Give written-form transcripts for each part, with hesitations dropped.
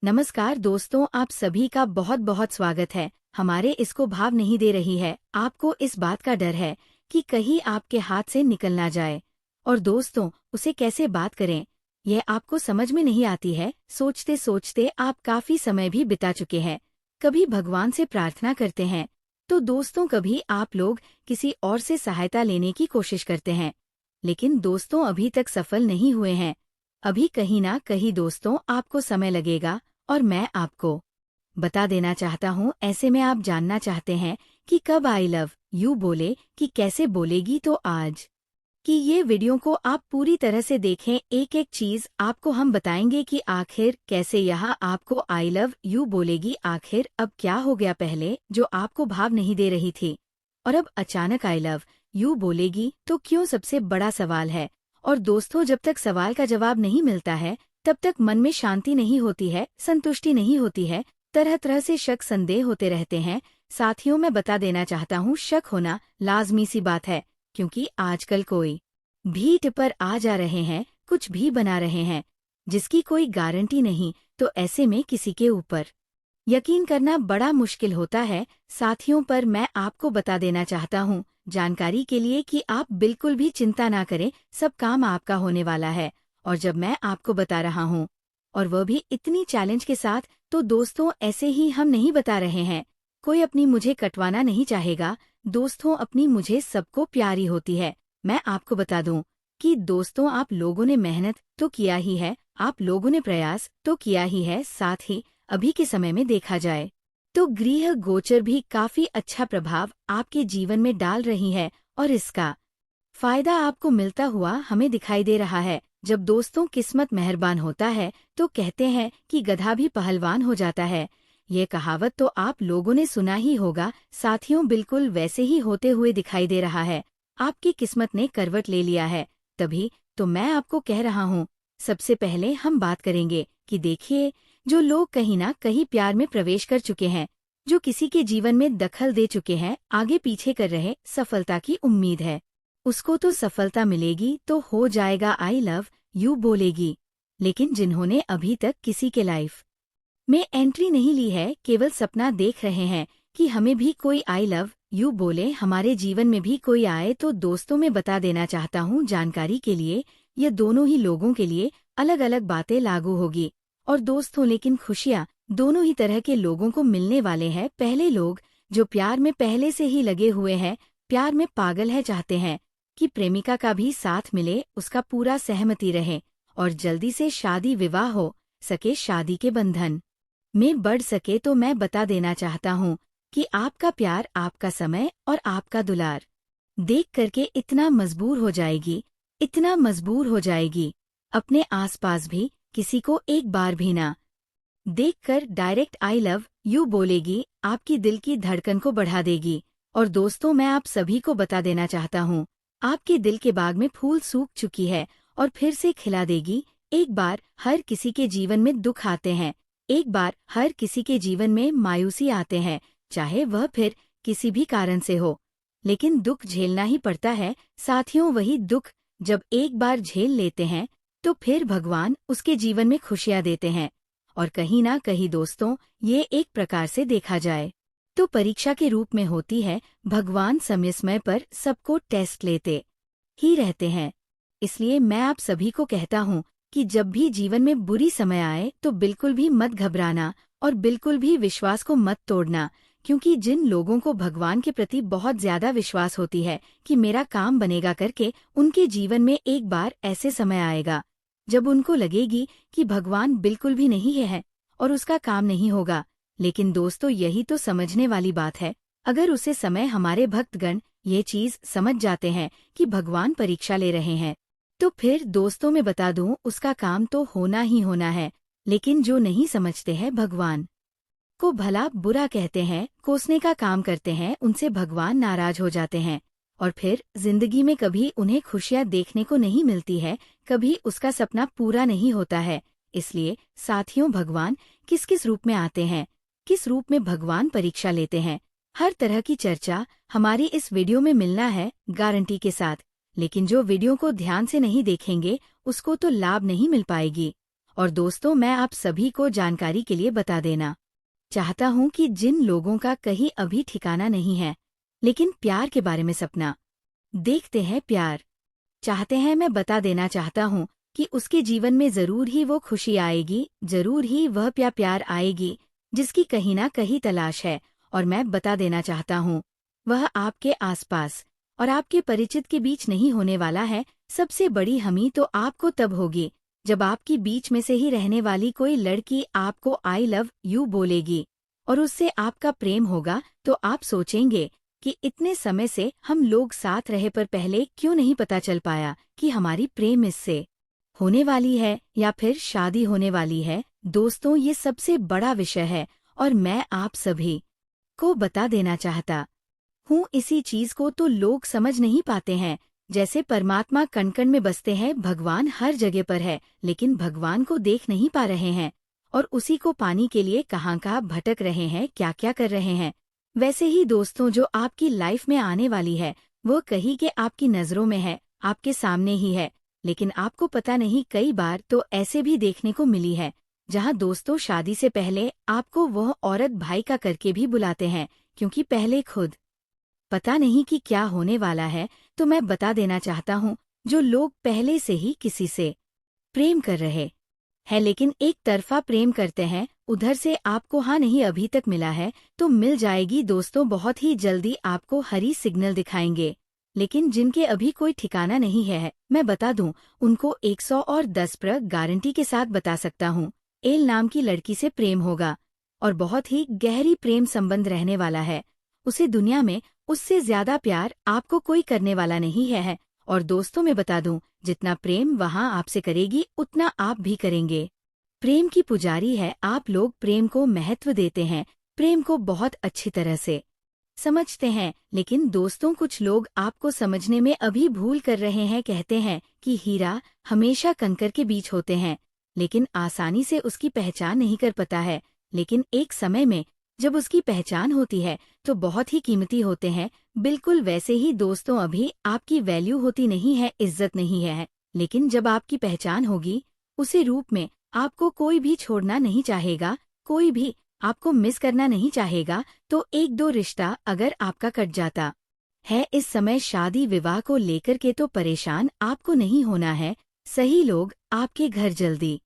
नमस्कार दोस्तों, आप सभी का बहुत बहुत स्वागत है। हमारे इसको भाव नहीं दे रही है, आपको इस बात का डर है कि कहीं आपके हाथ से निकल ना जाए। और दोस्तों, उसे कैसे बात करें, यह आपको समझ में नहीं आती है। सोचते सोचते आप काफी समय भी बिता चुके हैं। कभी भगवान से प्रार्थना करते हैं, तो दोस्तों कभी आप लोग किसी और से सहायता लेने की कोशिश करते हैं, लेकिन दोस्तों अभी तक सफल नहीं हुए हैं। अभी कहीं ना कहीं दोस्तों आपको समय लगेगा, और मैं आपको बता देना चाहता हूँ। ऐसे में आप जानना चाहते हैं कि कब आई लव यू बोले, कि कैसे बोलेगी, तो आज कि ये वीडियो को आप पूरी तरह से देखें। एक एक चीज आपको हम बताएंगे कि आखिर कैसे यहाँ आपको आई लव यू बोलेगी। आखिर अब क्या हो गया, पहले जो आपको भाव नहीं दे रही थी और अब अचानक आई लव यू बोलेगी, तो क्यों, सबसे बड़ा सवाल है। और दोस्तों, जब तक सवाल का जवाब नहीं मिलता है तब तक मन में शांति नहीं होती है, संतुष्टि नहीं होती है, तरह तरह से शक संदेह होते रहते हैं। साथियों, मैं बता देना चाहता हूँ, शक होना लाजमी सी बात है, क्योंकि आजकल कोई भी टिपर आ जा रहे हैं, कुछ भी बना रहे हैं, जिसकी कोई गारंटी नहीं। तो ऐसे में किसी के ऊपर यकीन करना बड़ा मुश्किल होता है। साथियों, पर मैं आपको बता देना चाहता हूँ जानकारी के लिए कि आप बिल्कुल भी चिंता ना करें, सब काम आपका होने वाला है। और जब मैं आपको बता रहा हूँ, और वह भी इतनी चैलेंज के साथ, तो दोस्तों ऐसे ही हम नहीं बता रहे हैं। कोई अपनी मुझे कटवाना नहीं चाहेगा दोस्तों, अपनी मुझे सबको प्यारी होती है। मैं आपको बता दूं कि दोस्तों, आप लोगों ने मेहनत तो किया ही है, आप लोगों ने प्रयास तो किया ही है। साथ ही अभी के समय में देखा जाए तो गृह गोचर भी काफी अच्छा प्रभाव आपके जीवन में डाल रही है, और इसका फायदा आपको मिलता हुआ हमें दिखाई दे रहा है। जब दोस्तों किस्मत मेहरबान होता है तो कहते हैं कि गधा भी पहलवान हो जाता है। ये कहावत तो आप लोगों ने सुना ही होगा। साथियों, बिल्कुल वैसे ही होते हुए दिखाई दे रहा है। आपकी किस्मत ने करवट ले लिया है, तभी तो मैं आपको कह रहा हूँ। सबसे पहले हम बात करेंगे कि देखिए, जो लोग कहीं ना कहीं प्यार में प्रवेश कर चुके हैं, जो किसी के जीवन में दखल दे चुके हैं, आगे पीछे कर रहे, सफलता की उम्मीद है, उसको तो सफलता मिलेगी, तो हो जाएगा, आई लव यू बोलेगी। लेकिन जिन्होंने अभी तक किसी के लाइफ में एंट्री नहीं ली है, केवल सपना देख रहे हैं कि हमें भी कोई आई लव यू बोले, हमारे जीवन में भी कोई आए, तो दोस्तों मैं बता देना चाहता हूँ जानकारी के लिए, ये दोनों ही लोगों के लिए अलग अलग बातें लागू होगी। और दोस्तों, लेकिन खुशियाँ दोनों ही तरह के लोगों को मिलने वाले हैं। पहले लोग जो प्यार में पहले से ही लगे हुए हैं, प्यार में पागल है, चाहते हैं कि प्रेमिका का भी साथ मिले, उसका पूरा सहमति रहे, और जल्दी से शादी विवाह हो सके, शादी के बंधन में बढ़ सके। तो मैं बता देना चाहता हूँ कि आपका प्यार, आपका समय और आपका दुलार देख करके इतना मजबूर हो जाएगी, इतना मजबूर हो जाएगी, अपने आसपास भी किसी को एक बार भी ना देखकर डायरेक्ट आई लव यू बोलेगी, आपकी दिल की धड़कन को बढ़ा देगी। और दोस्तों, मैं आप सभी को बता देना चाहता हूँ, आपके दिल के बाग में फूल सूख चुकी है और फिर से खिला देगी। एक बार हर किसी के जीवन में दुख आते हैं, एक बार हर किसी के जीवन में मायूसी आते हैं, चाहे वह फिर किसी भी कारण से हो, लेकिन दुख झेलना ही पड़ता है। साथियों, वही दुख जब एक बार झेल लेते हैं तो फिर भगवान उसके जीवन में खुशियाँ देते हैं। और कहीं ना कहीं दोस्तों, ये एक प्रकार से देखा जाए तो परीक्षा के रूप में होती है। भगवान समय समय पर सबको टेस्ट लेते ही रहते हैं। इसलिए मैं आप सभी को कहता हूँ कि जब भी जीवन में बुरी समय आए तो बिल्कुल भी मत घबराना, और बिल्कुल भी विश्वास को मत तोड़ना, क्योंकि जिन लोगों को भगवान के प्रति बहुत ज्यादा विश्वास होती है कि मेरा काम बनेगा करके, उनके जीवन में एक बार ऐसे समय आएगा जब उनको लगेगी कि भगवान बिल्कुल भी नहीं है और उसका काम नहीं होगा। लेकिन दोस्तों, यही तो समझने वाली बात है। अगर उसे समय हमारे भक्तगण ये चीज समझ जाते हैं कि भगवान परीक्षा ले रहे हैं, तो फिर दोस्तों मैं बता दूं, उसका काम तो होना ही होना है। लेकिन जो नहीं समझते हैं, भगवान को भला बुरा कहते हैं, कोसने का काम करते हैं, उनसे भगवान नाराज हो जाते हैं, और फिर जिंदगी में कभी उन्हें खुशियाँ देखने को नहीं मिलती है, कभी उसका सपना पूरा नहीं होता है। इसलिए साथियों, भगवान किस किस रूप में आते हैं, किस रूप में भगवान परीक्षा लेते हैं, हर तरह की चर्चा हमारी इस वीडियो में मिलना है, गारंटी के साथ। लेकिन जो वीडियो को ध्यान से नहीं देखेंगे, उसको तो लाभ नहीं मिल पाएगी। और दोस्तों, मैं आप सभी को जानकारी के लिए बता देना चाहता हूँ कि जिन लोगों का कहीं अभी ठिकाना नहीं है, लेकिन प्यार के बारे में सपना देखते हैं, प्यार चाहते हैं, मैं बता देना चाहता हूँ कि उसके जीवन में जरूर ही वो खुशी आएगी, जरूर ही वह प्यार आएगी जिसकी कहीं ना कहीं तलाश है। और मैं बता देना चाहता हूँ, वह आपके आसपास और आपके परिचित के बीच नहीं होने वाला है। सबसे बड़ी हमी तो आपको तब होगी जब आपकी बीच में से ही रहने वाली कोई लड़की आपको आई लव यू बोलेगी और उससे आपका प्रेम होगा। तो आप सोचेंगे कि इतने समय से हम लोग साथ रहे पर पहले क्यों नहीं पता चल पाया कि हमारी प्रेम इससे होने वाली है या फिर शादी होने वाली है। दोस्तों, ये सबसे बड़ा विषय है और मैं आप सभी को बता देना चाहता हूँ। इसी चीज को तो लोग समझ नहीं पाते हैं। जैसे परमात्मा कण कण में बसते हैं, भगवान हर जगह पर है, लेकिन भगवान को देख नहीं पा रहे हैं और उसी को पाने के लिए कहाँ भटक रहे हैं, क्या क्या कर रहे हैं। वैसे ही दोस्तों, जो आपकी लाइफ में आने वाली है वो कहीं के आपकी नजरों में है, आपके सामने ही है, लेकिन आपको पता नहीं। कई बार तो ऐसे भी देखने को मिली है जहां दोस्तों शादी से पहले आपको वह औरत भाई का करके भी बुलाते हैं, क्योंकि पहले खुद पता नहीं कि क्या होने वाला है। तो मैं बता देना चाहता हूँ, जो लोग पहले से ही किसी से प्रेम कर रहे हैं, लेकिन एक तरफा प्रेम करते हैं, उधर से आपको हाँ नहीं अभी तक मिला है, तो मिल जाएगी दोस्तों। बहुत ही जल्दी आपको हरी सिग्नल दिखाएंगे। लेकिन जिनके अभी कोई ठिकाना नहीं है, मैं बता दूं, उनको 110% गारंटी के साथ बता सकता हूँ, एल नाम की लड़की से प्रेम होगा और बहुत ही गहरी प्रेम संबंध रहने वाला है। उसे दुनिया में उससे ज्यादा प्यार आपको कोई करने वाला नहीं है। और दोस्तों, मैं बता दूं, जितना प्रेम वहां आपसे करेगी उतना आप भी करेंगे। प्रेम की पुजारी है, आप लोग प्रेम को महत्व देते हैं, प्रेम को बहुत अच्छी तरह से समझते हैं। लेकिन दोस्तों, कुछ लोग आपको समझने में अभी भूल कर रहे हैं। कहते हैं कि हीरा हमेशा कंकर के बीच होते हैं, लेकिन आसानी से उसकी पहचान नहीं कर पाता है। लेकिन एक समय में जब उसकी पहचान होती है तो बहुत ही कीमती होते हैं। बिल्कुल वैसे ही दोस्तों, अभी आपकी वैल्यू होती नहीं है, इज्जत नहीं है, लेकिन जब आपकी पहचान होगी उसी रूप में आपको कोई भी छोड़ना नहीं चाहेगा, कोई भी आपको मिस करना नहीं चाहेगा। तो एक दो रिश्ता अगर आपका कट जाता है इस समय शादी विवाह को लेकर के, तो परेशान आपको नहीं होना है। सही लोग आपके घर जल्दी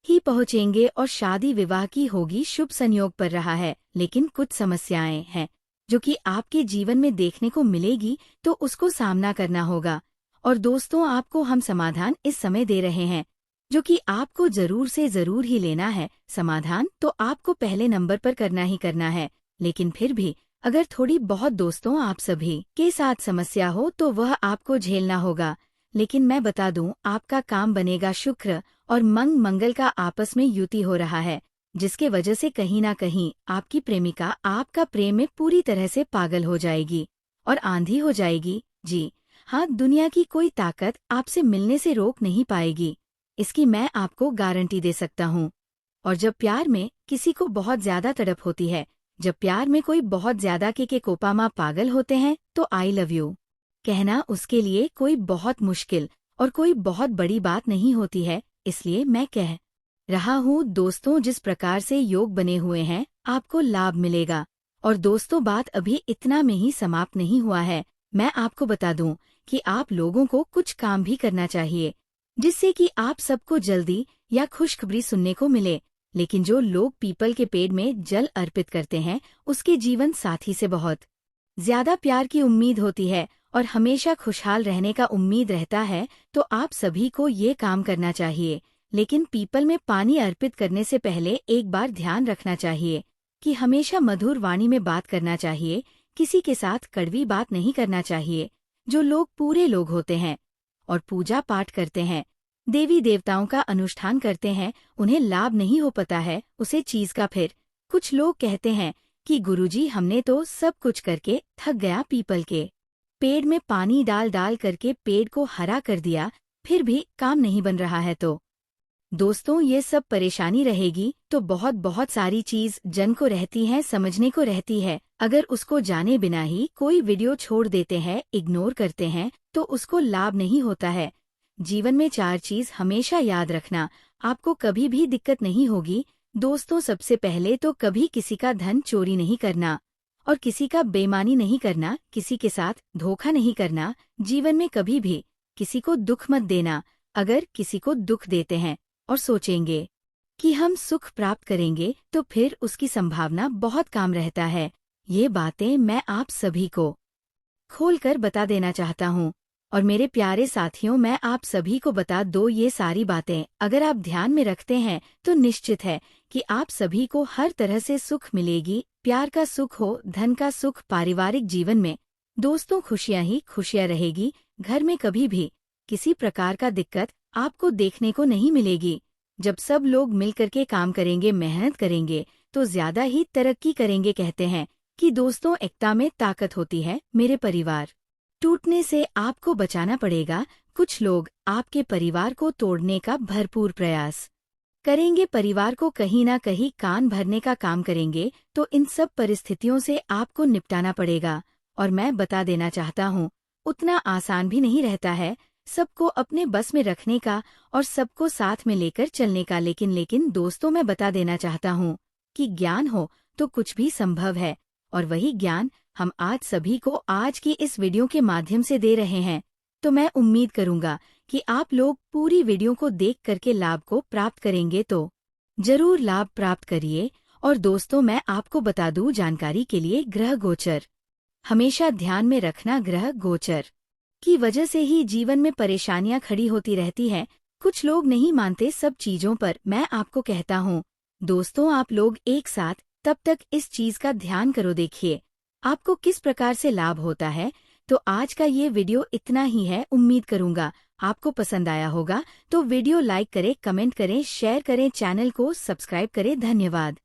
ही पहुंचेंगे और शादी विवाह की होगी, शुभ संयोग पर रहा है। लेकिन कुछ समस्याएं हैं जो कि आपके जीवन में देखने को मिलेगी, तो उसको सामना करना होगा। और दोस्तों, आपको हम समाधान इस समय दे रहे हैं जो कि आपको जरूर से जरूर ही लेना है। समाधान तो आपको पहले नंबर पर करना ही करना है, लेकिन फिर भी अगर थोड़ी बहुत दोस्तों आप सभी के साथ समस्या हो तो वह आपको झेलना होगा। लेकिन मैं बता दूं, आपका काम बनेगा। शुक्र और मंगल का आपस में युति हो रहा है, जिसके वजह से कहीं ना कहीं आपकी प्रेमिका आपका प्रेम में पूरी तरह से पागल हो जाएगी और आंधी हो जाएगी। जी हाँ, दुनिया की कोई ताकत आपसे मिलने से रोक नहीं पाएगी, इसकी मैं आपको गारंटी दे सकता हूँ। और जब प्यार में किसी को बहुत ज्यादा तड़प होती है, जब प्यार में कोई बहुत ज्यादा के कोपामा पागल होते हैं, तो आई लव यू कहना उसके लिए कोई बहुत मुश्किल और कोई बहुत बड़ी बात नहीं होती है। इसलिए मैं कह रहा हूँ दोस्तों, जिस प्रकार से योग बने हुए हैं आपको लाभ मिलेगा। और दोस्तों, बात अभी इतना में ही समाप्त नहीं हुआ है। मैं आपको बता दूं कि आप लोगों को कुछ काम भी करना चाहिए जिससे कि आप सबको जल्दी या खुशखबरी सुनने को मिले। लेकिन जो लोग पीपल के पेड़ में जल अर्पित करते हैं, उसके जीवन साथी से बहुत ज्यादा प्यार की उम्मीद होती है और हमेशा खुशहाल रहने का उम्मीद रहता है। तो आप सभी को ये काम करना चाहिए। लेकिन पीपल में पानी अर्पित करने से पहले एक बार ध्यान रखना चाहिए कि हमेशा मधुर वाणी में बात करना चाहिए, किसी के साथ कड़वी बात नहीं करना चाहिए। जो लोग पूरे लोग होते हैं और पूजा पाठ करते हैं, देवी देवताओं का अनुष्ठान करते हैं, उन्हें लाभ नहीं हो पाता है उसे चीज का। फिर कुछ लोग कहते हैं कि गुरुजी, हमने तो सब कुछ करके थक गया, पीपल के पेड़ में पानी डाल डाल करके पेड़ को हरा कर दिया, फिर भी काम नहीं बन रहा है। तो दोस्तों, ये सब परेशानी रहेगी तो बहुत बहुत सारी चीज जन को रहती है, समझने को रहती है। अगर उसको जाने बिना ही कोई वीडियो छोड़ देते हैं, इग्नोर करते हैं, तो उसको लाभ नहीं होता है। जीवन में 4 चीज हमेशा याद रखना। आपको कभी भी दिक्कत नहीं होगी। दोस्तों, सबसे पहले तो कभी किसी का धन चोरी नहीं करना और किसी का बेईमानी नहीं करना, किसी के साथ धोखा नहीं करना। जीवन में कभी भी किसी को दुख मत देना। अगर किसी को दुख देते हैं और सोचेंगे कि हम सुख प्राप्त करेंगे, तो फिर उसकी संभावना बहुत कम रहता है। ये बातें मैं आप सभी को खोलकर बता देना चाहता हूँ। और मेरे प्यारे साथियों, मैं आप सभी को बता दो, ये सारी बातें अगर आप ध्यान में रखते हैं तो निश्चित है कि आप सभी को हर तरह से सुख मिलेगी। प्यार का सुख हो, धन का सुख, पारिवारिक जीवन में दोस्तों खुशियां ही खुशियां रहेगी। घर में कभी भी किसी प्रकार का दिक्कत आपको देखने को नहीं मिलेगी। जब सब लोग मिलकर के काम करेंगे, मेहनत करेंगे, तो ज्यादा ही तरक्की करेंगे। कहते हैं कि दोस्तों, एकता में ताकत होती है। मेरे परिवार टूटने से आपको बचाना पड़ेगा। कुछ लोग आपके परिवार को तोड़ने का भरपूर प्रयास करेंगे, परिवार को कहीं ना कहीं कान भरने का काम करेंगे, तो इन सब परिस्थितियों से आपको निपटाना पड़ेगा। और मैं बता देना चाहता हूँ, उतना आसान भी नहीं रहता है सबको अपने बस में रखने का और सबको साथ में लेकर चलने का। लेकिन दोस्तों, मैं बता देना चाहता हूँ कि ज्ञान हो तो कुछ भी संभव है, और वही ज्ञान हम आज सभी को आज की इस वीडियो के माध्यम से दे रहे हैं। तो मैं उम्मीद करूंगा कि आप लोग पूरी वीडियो को देख करके लाभ को प्राप्त करेंगे, तो जरूर लाभ प्राप्त करिए। और दोस्तों, मैं आपको बता दूं जानकारी के लिए, ग्रह गोचर हमेशा ध्यान में रखना। ग्रह गोचर की वजह से ही जीवन में परेशानियां खड़ी होती रहती हैं। कुछ लोग नहीं मानते सब चीजों पर। मैं आपको कहता हूँ दोस्तों, आप लोग एक साथ तब तक इस चीज का ध्यान करो, देखिए आपको किस प्रकार से लाभ होता है। तो आज का ये वीडियो इतना ही है। उम्मीद करूंगा आपको पसंद आया होगा। तो वीडियो लाइक करें, कमेंट करें, शेयर करें, चैनल को सब्सक्राइब करें। धन्यवाद।